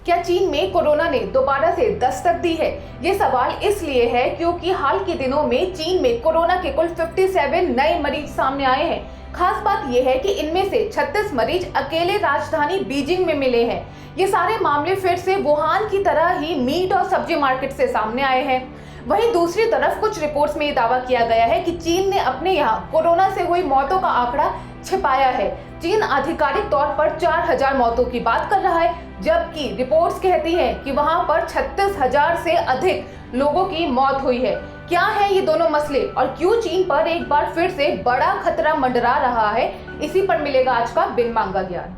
क्या चीन में कोरोना ने दोबारा से दस्तक दी है? ये सवाल इसलिए है क्योंकि हाल के दिनों में चीन में कोरोना के कुल 57 नए मरीज सामने आए हैं। खास बात यह है कि इनमें से 36 मरीज अकेले राजधानी बीजिंग में मिले हैं। ये सारे मामले फिर से वुहान की तरह ही मीट और सब्जी मार्केट से सामने आए हैं। वहीं दूसरी तरफ कुछ रिपोर्ट्स में ये दावा किया गया है कि चीन ने अपने यहाँ कोरोना से हुई मौतों का आंकड़ा छिपाया है। चीन आधिकारिक तौर पर 4000 मौतों की बात कर रहा है, जबकि रिपोर्ट्स कहती हैं कि वहां पर 36,000 से अधिक लोगों की मौत हुई है। क्या है ये दोनों मसले और क्यों चीन पर एक बार फिर से बड़ा खतरा मंडरा रहा है, इसी पर मिलेगा आज का बिन मांगा ज्ञान।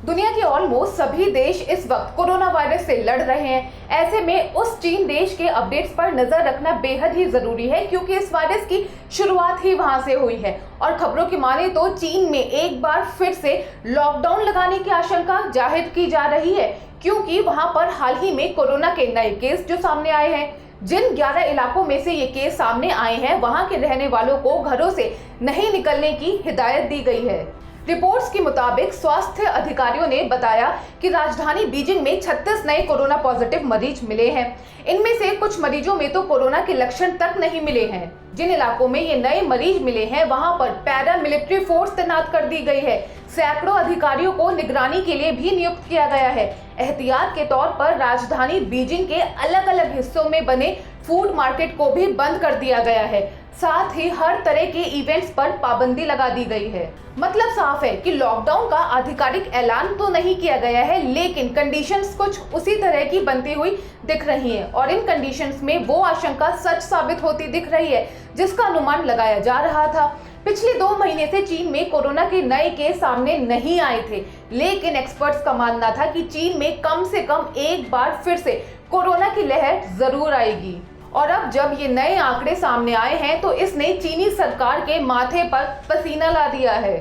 दुनिया के ऑलमोस्ट सभी देश इस वक्त कोरोना वायरस से लड़ रहे हैं। ऐसे में उस चीन देश के अपडेट्स पर नजर रखना बेहद ही जरूरी है, क्योंकि इस वायरस की शुरुआत ही वहां से हुई है और खबरों की माने तो चीन में एक बार फिर से लॉकडाउन लगाने की आशंका जाहिर की जा रही है, क्योंकि वहां पर हाल ही में कोरोना के नए केस जो सामने आए हैं। जिन 11 इलाकों में से ये केस सामने आए हैं, वहां के रहने वालों को घरों से नहीं निकलने की हिदायत दी गई है। रिपोर्ट्स के मुताबिक स्वास्थ्य अधिकारियों ने बताया कि राजधानी बीजिंग में 36 नए कोरोना पॉजिटिव मरीज मिले हैं। इनमें से कुछ मरीजों में तो कोरोना के लक्षण तक नहीं मिले हैं। जिन इलाकों में ये नए मरीज मिले हैं, वहां पर पैरा मिलिट्री फोर्स तैनात कर दी गई है। सैकड़ों अधिकारियों को निगरानी के लिए भी नियुक्त किया गया है। एहतियात के तौर पर राजधानी बीजिंग के अलग अलग हिस्सों में बने फूड मार्केट को भी बंद कर दिया गया है। साथ ही हर तरह के इवेंट्स पर पाबंदी लगा दी गई है। मतलब साफ है कि लॉकडाउन का आधिकारिक ऐलान तो नहीं किया गया है, लेकिन कंडीशंस कुछ उसी तरह की बनती हुई दिख रही हैं और इन कंडीशंस में वो आशंका सच साबित होती दिख रही है जिसका अनुमान लगाया जा रहा था। पिछले 2 महीने से चीन में कोरोना के नए केस सामने नहीं आए थे, लेकिन एक्सपर्ट्स का मानना था कि चीन में कम से कम एक बार फिर से कोरोना की लहर जरूर आएगी। और अब जब ये नए आंकड़े सामने आए हैं तो इसने चीनी सरकार के माथे पर पसीना ला दिया है।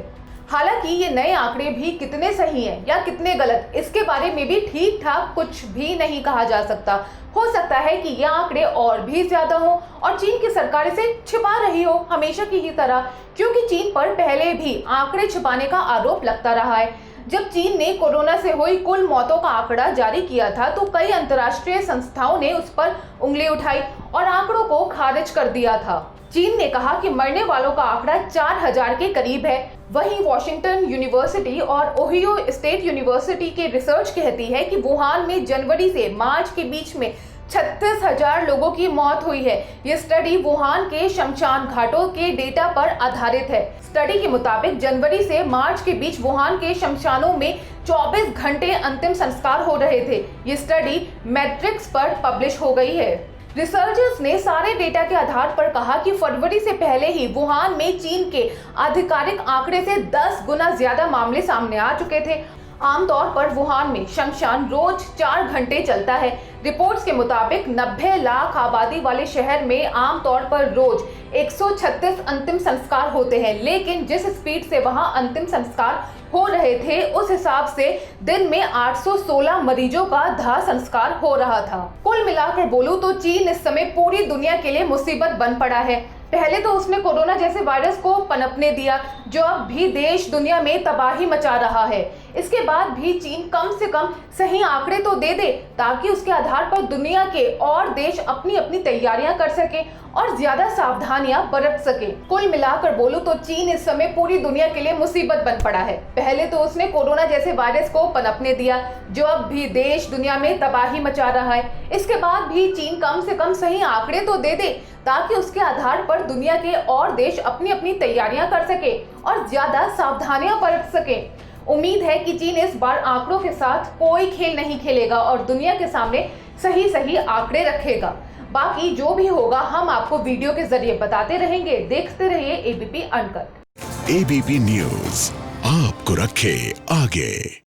हालांकि ये नए आंकड़े भी कितने सही हैं या कितने गलत, इसके बारे में भी ठीक ठाक कुछ भी नहीं कहा जा सकता। हो सकता है कि ये आंकड़े और भी ज्यादा हो और चीन की सरकार इसे छिपा रही हो हमेशा की ही तरह, क्योंकि चीन पर पहले भी आंकड़े छिपाने का आरोप लगता रहा है। जब चीन ने कोरोना से हुई कुल मौतों का आंकड़ा जारी किया था तो कई अंतर्राष्ट्रीय संस्थाओं ने उस पर उंगली उठाई और आंकड़ों को खारिज कर दिया था। चीन ने कहा कि मरने वालों का आंकड़ा 4000 के करीब है। वहीं वॉशिंगटन यूनिवर्सिटी और ओहियो स्टेट यूनिवर्सिटी के रिसर्च कहती है कि वुहान में जनवरी से मार्च के बीच में 36,000 लोगों की मौत हुई है। ये स्टडी वुहान के शमशान घाटों के डेटा पर आधारित है। स्टडी के मुताबिक जनवरी से मार्च के बीच वुहान के शमशानों में 24 घंटे अंतिम संस्कार हो रहे थे। ये स्टडी मैट्रिक्स पर पब्लिश हो गई है। रिसर्चर्स ने सारे डेटा के आधार पर कहा कि फरवरी से पहले ही वुहान में चीन के आधिकारिक आंकड़े से 10 गुना ज्यादा मामले सामने आ चुके थे। आमतौर पर वुहान में शमशान रोज 4 घंटे चलता है। रिपोर्ट्स के मुताबिक 90 लाख आबादी वाले शहर में आमतौर पर रोज 136 अंतिम संस्कार होते हैं, लेकिन जिस स्पीड से वहां अंतिम संस्कार हो रहे थे उस हिसाब से दिन में 816 मरीजों का दाह संस्कार हो रहा था। कुल मिलाकर बोलूं तो चीन इस समय पूरी दुनिया के लिए मुसीबत बन पड़ा है। पहले तो उसने कोरोना जैसे वायरस को पनपने दिया, जो अब भी देश दुनिया में तबाही मचा रहा है। इसके बाद भी चीन कम से कम सही आंकड़े तो दे दे, ताकि उसके आधार पर दुनिया के और देश अपनी अपनी तैयारियां कर सके और ज्यादा सावधानियां बरत सके। कुल मिलाकर बोलूं तो चीन इस समय पूरी दुनिया के लिए मुसीबत बन पड़ा है। पहले तो उसने कोरोना जैसे वायरस को पनपने दिया, जो अब भी देश दुनिया में तबाही मचा रहा है। इसके बाद भी चीन कम से कम सही आंकड़े तो दे दे, ताकि उसके आधार पर दुनिया के और देश अपनी अपनी तैयारियां कर सके और ज्यादा सावधानियां बरत सके। उम्मीद है कि चीन इस बार आंकड़ों के साथ कोई खेल नहीं खेलेगा और दुनिया के सामने सही सही आंकड़े रखेगा। बाकी जो भी होगा हम आपको वीडियो के जरिए बताते रहेंगे। देखते रहिए एबीपी अनकट। एबीपी न्यूज आपको रखे आगे।